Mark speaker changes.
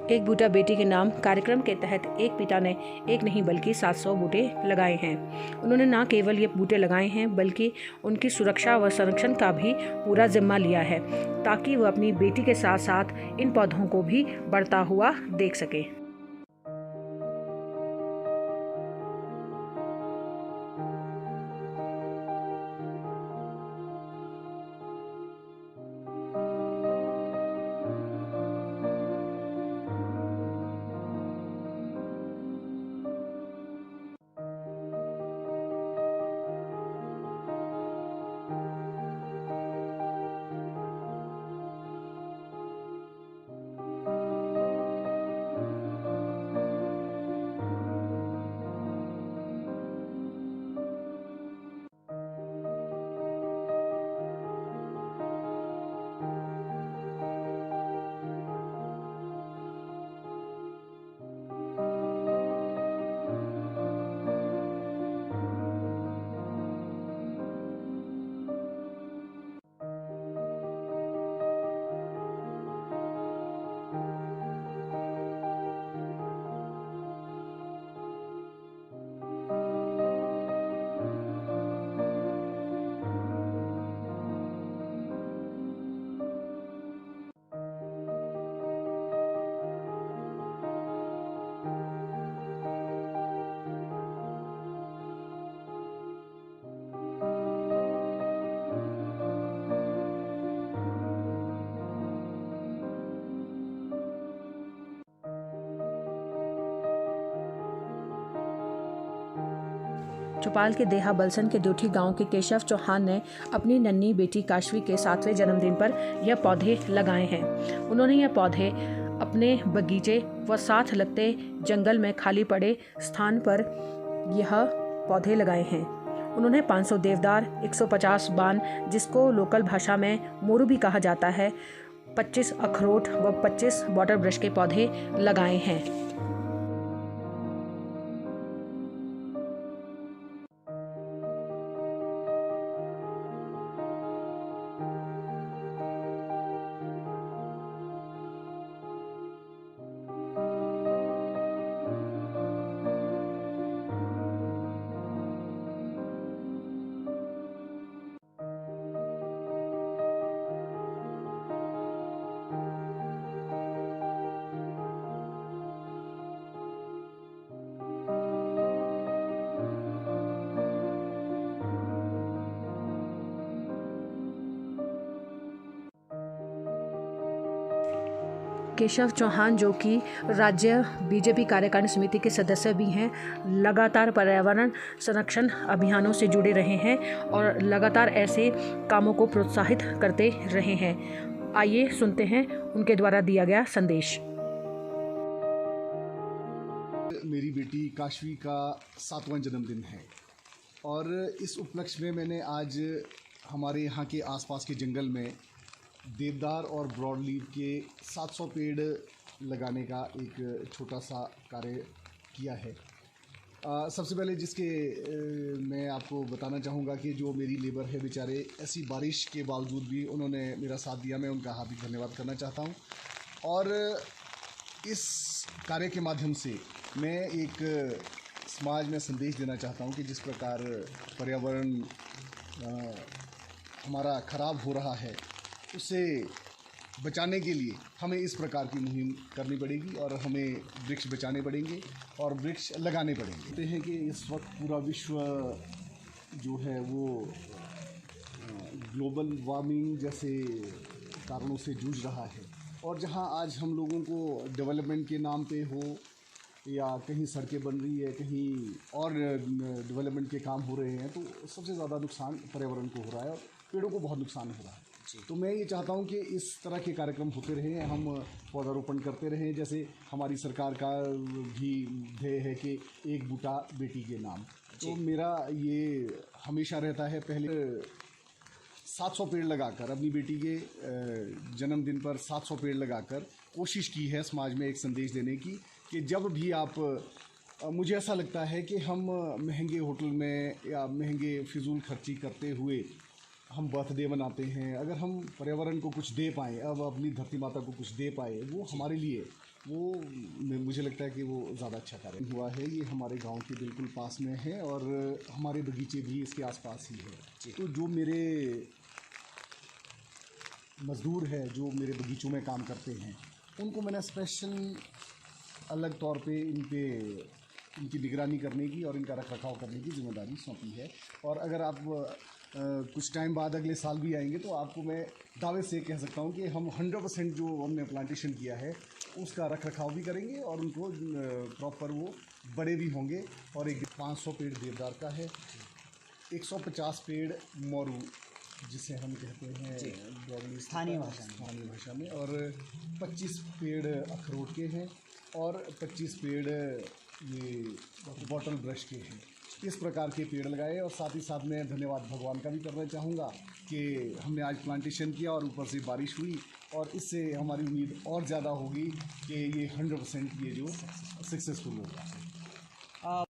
Speaker 1: एक बूटा बेटी के नाम कार्यक्रम के तहत एक पिता ने एक नहीं बल्कि 700 बूटे लगाए हैं। उन्होंने न केवल ये बूटे लगाए हैं बल्कि उनकी सुरक्षा व संरक्षण का भी पूरा जिम्मा लिया है ताकि वह अपनी बेटी के साथ साथ इन पौधों को भी बढ़ता हुआ देख सके। चौपाल के देहा बलसन के ड्यूठी गांव के केशव चौहान ने अपनी नन्ही बेटी काशवी के 7वें जन्मदिन पर यह पौधे लगाए हैं। उन्होंने यह पौधे अपने बगीचे व साथ लगते जंगल में खाली पड़े स्थान पर यह पौधे लगाए हैं। उन्होंने 500 देवदार, 150 बान जिसको लोकल भाषा में मोरू भी कहा जाता है, 25 अखरोट व 25 वाटर ब्रश के पौधे लगाए हैं। केशव चौहान जो कि राज्य बीजेपी कार्यकारिणी समिति के सदस्य भी हैं, लगातार पर्यावरण संरक्षण अभियानों से जुड़े रहे हैं और लगातार ऐसे कामों को प्रोत्साहित करते रहे हैं। आइए सुनते हैं उनके द्वारा दिया गया संदेश।
Speaker 2: मेरी बेटी काशवी का 7वां जन्मदिन है और इस उपलक्ष्य में मैंने आज हमारे यहाँ के आसपास के जंगल में देवदार और ब्रॉडलीफ के 700 पेड़ लगाने का एक छोटा सा कार्य किया है। सबसे पहले मैं आपको बताना चाहूँगा कि जो मेरी लेबर है बेचारे ऐसी बारिश के बावजूद भी उन्होंने मेरा साथ दिया, मैं उनका हार्दिक धन्यवाद करना चाहता हूँ। और इस कार्य के माध्यम से मैं एक समाज में संदेश देना चाहता हूँ कि जिस प्रकार पर्यावरण हमारा ख़राब हो रहा है उसे बचाने के लिए हमें इस प्रकार की मुहिम करनी पड़ेगी और हमें वृक्ष बचाने पड़ेंगे और वृक्ष लगाने पड़ेंगे। कहते हैं कि इस वक्त पूरा विश्व जो है वो ग्लोबल वार्मिंग जैसे कारणों से जूझ रहा है और जहां आज हम लोगों को डेवलपमेंट के नाम पे हो या कहीं सड़कें बन रही है, कहीं और डेवलपमेंट के काम हो रहे हैं, तो सबसे ज़्यादा नुकसान पर्यावरण को हो रहा है और पेड़ों को बहुत नुकसान हो रहा है। तो मैं ये चाहता हूँ कि इस तरह के कार्यक्रम होते रहें, हम पौधारोपण करते रहें। जैसे हमारी सरकार का भी ध्येय है कि एक बूटा बेटी के नाम, तो मेरा ये हमेशा रहता है। पहले 700 पेड़ लगाकर अपनी बेटी के जन्मदिन पर 700 पेड़ लगाकर कोशिश की है समाज में एक संदेश देने की कि जब भी आप मुझे ऐसा लगता है कि हम महंगे होटल में या महंगे फिजूल खर्ची करते हुए हम बर्थडे मनाते हैं, अगर हम पर्यावरण को कुछ दे पाएँ, अब अपनी धरती माता को कुछ दे पाए, वो हमारे लिए वो मुझे लगता है कि वो ज़्यादा अच्छा कार्य हुआ है। ये हमारे गांव के बिल्कुल पास में है और हमारे बगीचे भी इसके आसपास ही है। तो जो मेरे मज़दूर हैं जो मेरे बगीचों में काम करते हैं, उनको मैंने स्पेशल अलग तौर पे इनकी निगरानी करने की और इनका रखरखाव करने की जिम्मेदारी सौंपी है। और अगर आप कुछ टाइम बाद अगले साल भी आएंगे तो आपको मैं दावे से कह सकता हूँ कि हम 100% जो हमने प्लांटेशन किया है उसका रखरखाव भी करेंगे और उनको प्रॉपर वो बड़े भी होंगे। और एक 500 पेड़ देवदार का है, 150 पेड़ मोरू जिसे हम कहते हैं
Speaker 3: स्थानीय
Speaker 2: भाषा में, और 25 पेड़ अखरोट के हैं और 25 पेड़ ये बॉटल ब्रश के हैं। इस प्रकार के पेड़ लगाए। और साथ ही साथ मैं धन्यवाद भगवान का भी करना चाहूँगा कि हमने आज प्लांटेशन किया और ऊपर से बारिश हुई, और इससे हमारी उम्मीद और ज़्यादा होगी कि ये 100% ये जो सक्सेसफुल होगा।